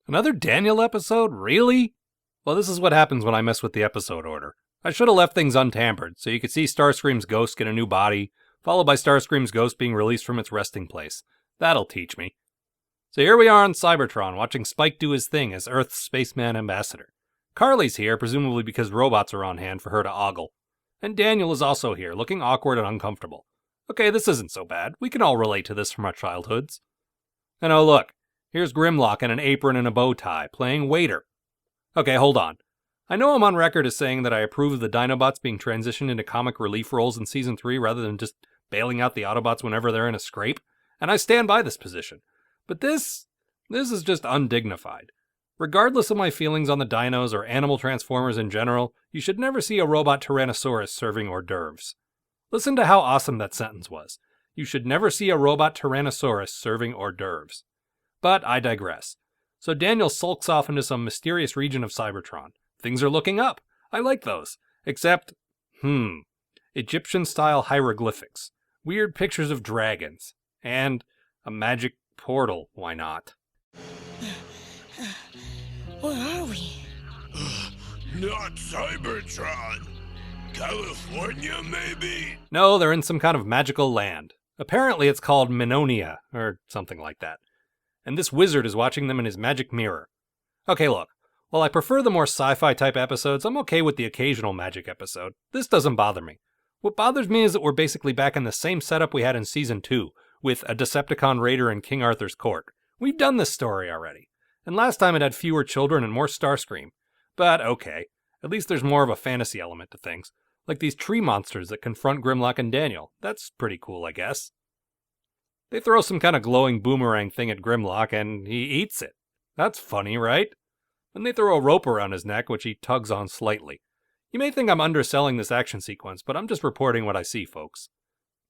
Another Daniel episode? Really? Well, this is what happens when I mess with the episode order. I should have left things untampered, so you could see Starscream's ghost get a new body, followed by Starscream's ghost being released from its resting place. That'll teach me. So here we are on Cybertron, watching Spike do his thing as Earth's spaceman ambassador. Carly's here, presumably because robots are on hand for her to ogle. And Daniel is also here, looking awkward and uncomfortable. Okay, this isn't so bad. We can all relate to this from our childhoods. And oh look, here's Grimlock in an apron and a bow tie, playing waiter. Okay, hold on. I know I'm on record as saying that I approve of the Dinobots being transitioned into comic relief roles in Season 3 rather than just bailing out the Autobots whenever they're in a scrape, and I stand by this position. But this is just undignified. Regardless of my feelings on the dinos or animal transformers in general, you should never see a robot Tyrannosaurus serving hors d'oeuvres. Listen to how awesome that sentence was. You should never see a robot Tyrannosaurus serving hors d'oeuvres. But I digress. So Daniel sulks off into some mysterious region of Cybertron. Things are looking up. I like those. Except, Egyptian-style hieroglyphics, weird pictures of dragons, and a magic portal, why not? Where are we? Not Cybertron. California, maybe? No, they're in some kind of magical land. Apparently it's called Minonia, or something like that. And this wizard is watching them in his magic mirror. Okay, look. While I prefer the more sci-fi type episodes, I'm okay with the occasional magic episode. This doesn't bother me. What bothers me is that we're basically back in the same setup we had in Season 2, with a Decepticon raider in King Arthur's court. We've done this story already. And last time it had fewer children and more Starscream. But okay, at least there's more of a fantasy element to things. Like these tree monsters that confront Grimlock and Daniel. That's pretty cool, I guess. They throw some kind of glowing boomerang thing at Grimlock and he eats it. That's funny, right? Then they throw a rope around his neck, which he tugs on slightly. You may think I'm underselling this action sequence, but I'm just reporting what I see, folks.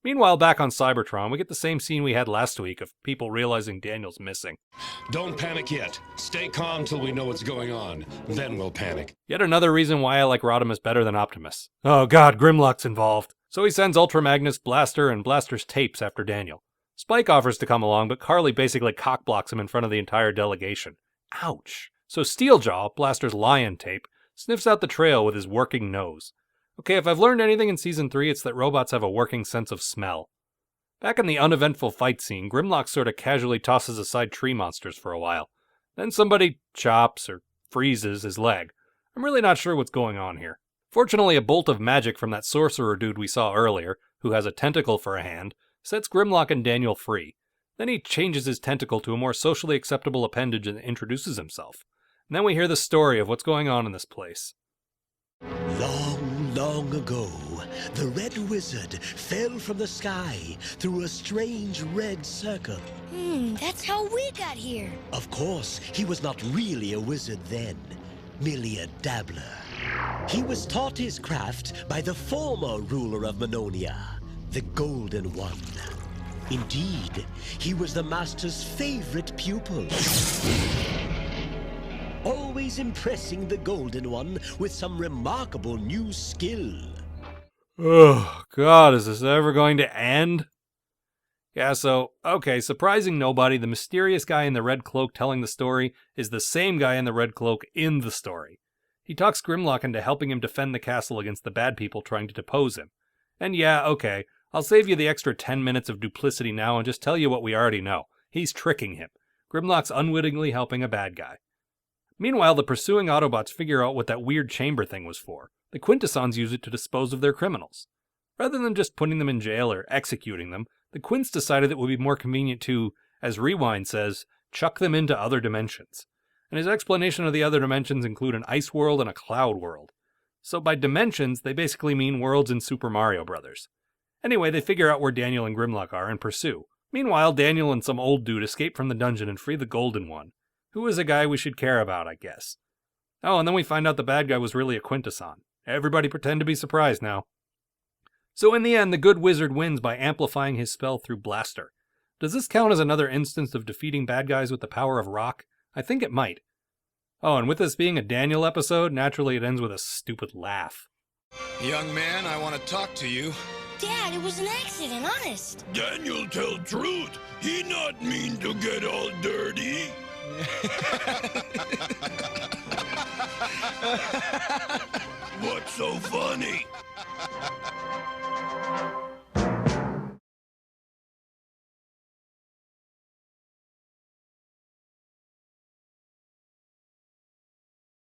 Meanwhile, back on Cybertron, we get the same scene we had last week of people realizing Daniel's missing. Don't panic yet. Stay calm till we know what's going on. Then we'll panic. Yet another reason why I like Rodimus better than Optimus. Oh god, Grimlock's involved. So he sends Ultra Magnus, Blaster, and Blaster's tapes after Daniel. Spike offers to come along, but Carly basically cockblocks him in front of the entire delegation. Ouch. So Steeljaw, Blaster's lion tape, sniffs out the trail with his working nose. Okay, if I've learned anything in Season 3, it's that robots have a working sense of smell. Back in the uneventful fight scene, Grimlock sort of casually tosses aside tree monsters for a while. Then somebody chops or freezes his leg. I'm really not sure what's going on here. Fortunately, a bolt of magic from that sorcerer dude we saw earlier, who has a tentacle for a hand, sets Grimlock and Daniel free. Then he changes his tentacle to a more socially acceptable appendage and introduces himself. And then we hear the story of what's going on in this place. Long ago, the Red Wizard fell from the sky through a strange red circle. That's how we got here. Of course, he was not really a wizard then, merely a dabbler. He was taught his craft by the former ruler of Minonia, the Golden One. Indeed, he was the master's favorite pupil. Always impressing the Golden One with some remarkable new skill. Oh, God, is this ever going to end? Yeah, so, okay, surprising nobody, the mysterious guy in the red cloak telling the story is the same guy in the red cloak in the story. He talks Grimlock into helping him defend the castle against the bad people trying to depose him. And yeah, okay, I'll save you the extra 10 minutes of duplicity now and just tell you what we already know. He's tricking him. Grimlock's unwittingly helping a bad guy. Meanwhile, the pursuing Autobots figure out what that weird chamber thing was for. The Quintessons use it to dispose of their criminals. Rather than just putting them in jail or executing them, the Quints decided it would be more convenient to, as Rewind says, chuck them into other dimensions. And his explanation of the other dimensions include an ice world and a cloud world. So by dimensions, they basically mean worlds in Super Mario Bros. Anyway, they figure out where Daniel and Grimlock are and pursue. Meanwhile, Daniel and some old dude escape from the dungeon and free the Golden One, who is a guy we should care about, I guess. Oh, and then we find out the bad guy was really a Quintesson. Everybody pretend to be surprised now. So in the end, the good wizard wins by amplifying his spell through Blaster. Does this count as another instance of defeating bad guys with the power of rock? I think it might. Oh, and with this being a Daniel episode, naturally it ends with a stupid laugh. Young man, I want to talk to you. Dad, it was an accident, honest. Daniel tell truth. He not mean to get all dirty. What's so funny?